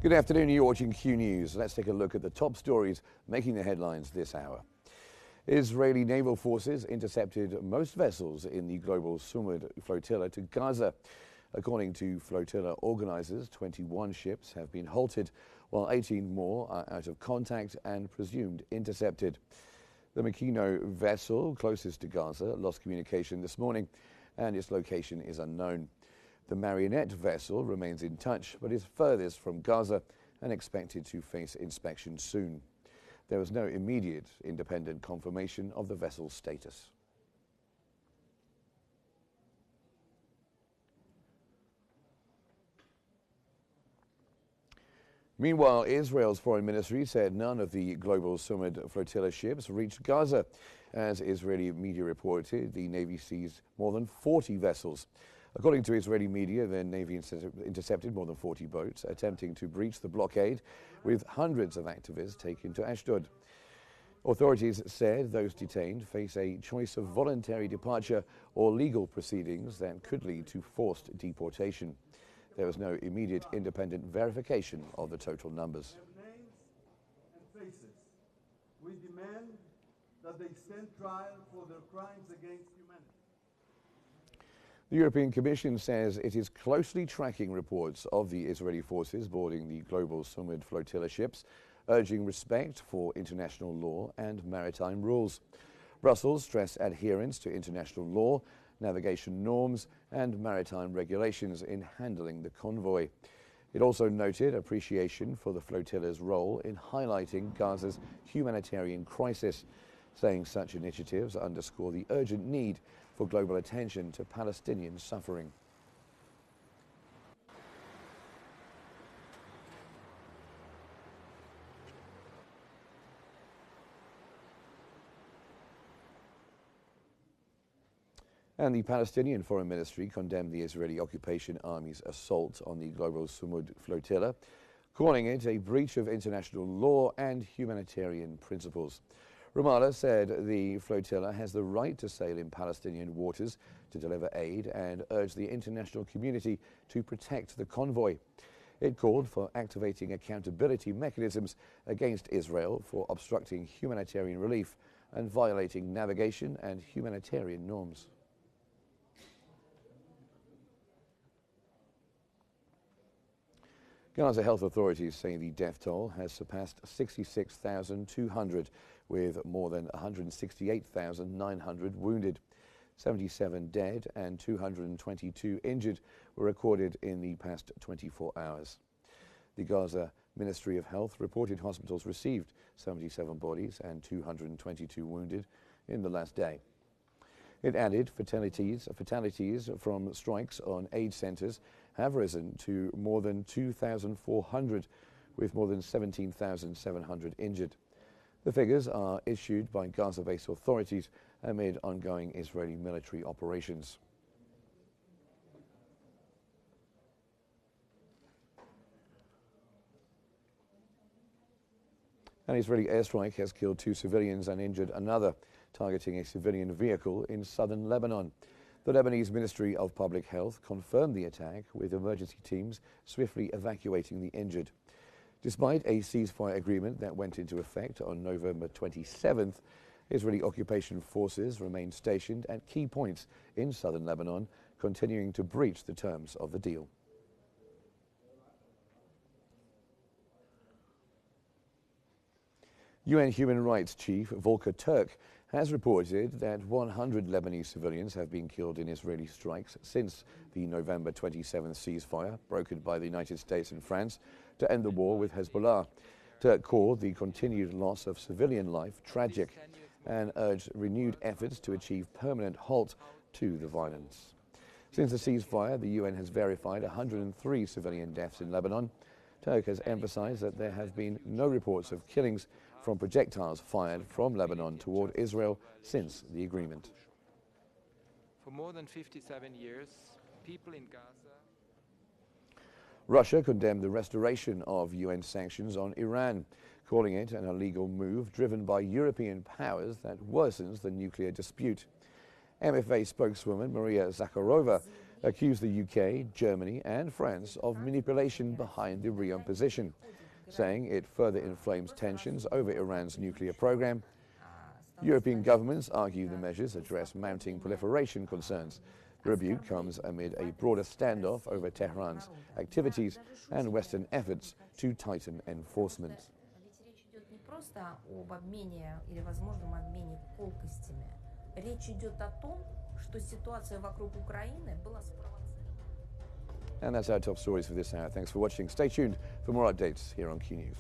Good afternoon, you're watching Q News. Let's take a look at the top stories making the headlines this hour. Israeli naval forces intercepted most vessels in the global Qnews flotilla to Gaza. According to flotilla organizers, 21 ships have been halted, while 18 more are out of contact and presumed intercepted. The Qnews vessel closest to Gaza lost communication this morning, and its location is unknown. The Marionette vessel remains in touch, but is furthest from Gaza and expected to face inspection soon. There was no immediate independent confirmation of the vessel's status. Meanwhile, Israel's foreign ministry said none of the global Qnews flotilla ships reached Gaza. As Israeli media reported, the Navy seized more than 40 vessels. According to Israeli media, the Navy intercepted more than 40 boats attempting to breach the blockade, with hundreds of activists taken to Ashdod. Authorities said those detained face a choice of voluntary departure or legal proceedings that could lead to forced deportation. There was no immediate independent verification of the total numbers. Names and faces. We demand that they stand trial for their crimes against humanity. The European Commission says it is closely tracking reports of the Israeli forces boarding the global Qnews flotilla ships, urging respect for international law and maritime rules. Brussels stressed adherence to international law, navigation norms and maritime regulations in handling the convoy. It also noted appreciation for the flotilla's role in highlighting Gaza's humanitarian crisis, saying such initiatives underscore the urgent need for global attention to Palestinian suffering. And the Palestinian Foreign Ministry condemned the Israeli occupation army's assault on the global Qnews flotilla, calling it a breach of international law and humanitarian principles. Ramallah said the flotilla has the right to sail in Palestinian waters to deliver aid and urged the international community to protect the convoy. It called for activating accountability mechanisms against Israel for obstructing humanitarian relief and violating navigation and humanitarian norms. Gaza health authorities say the death toll has surpassed 66,200, with more than 168,900 wounded. 77 dead and 222 injured were recorded in the past 24 hours. The Gaza Ministry of Health reported hospitals received 77 bodies and 222 wounded in the last day. It added fatalities from strikes on aid centers have risen to more than 2,400, with more than 17,700 injured. The figures are issued by Gaza-based authorities amid ongoing Israeli military operations. An Israeli airstrike has killed 2 civilians and injured another, targeting a civilian vehicle in southern Lebanon. The Lebanese Ministry of Public Health confirmed the attack, with emergency teams swiftly evacuating the injured. Despite a ceasefire agreement that went into effect on November 27th, Israeli occupation forces remain stationed at key points in southern Lebanon, continuing to breach the terms of the deal. UN Human Rights Chief Volker Turk has reported that 100 Lebanese civilians have been killed in Israeli strikes since the November 27th ceasefire brokered by the United States and France to end the war with Hezbollah. Turk called the continued loss of civilian life tragic and urged renewed efforts to achieve permanent halt to the violence. Since the ceasefire, the UN has verified 103 civilian deaths in Lebanon. Turk has emphasized that there have been no reports of killings from projectiles fired from Lebanon toward Israel since the agreement. For more than 57 years, people in Gaza. Russia condemned the restoration of UN sanctions on Iran, calling it an illegal move driven by European powers that worsens the nuclear dispute. MFA spokeswoman Maria Zakharova accused the UK, Germany and France of manipulation behind the Riyadh position, saying it further inflames tensions over Iran's nuclear program. European governments argue the measures address mounting proliferation concerns. The rebuke comes amid a broader standoff over Tehran's activities and Western efforts to tighten enforcement. And that's our top stories for this hour. Thanks for watching. Stay tuned for more updates here on Qnews.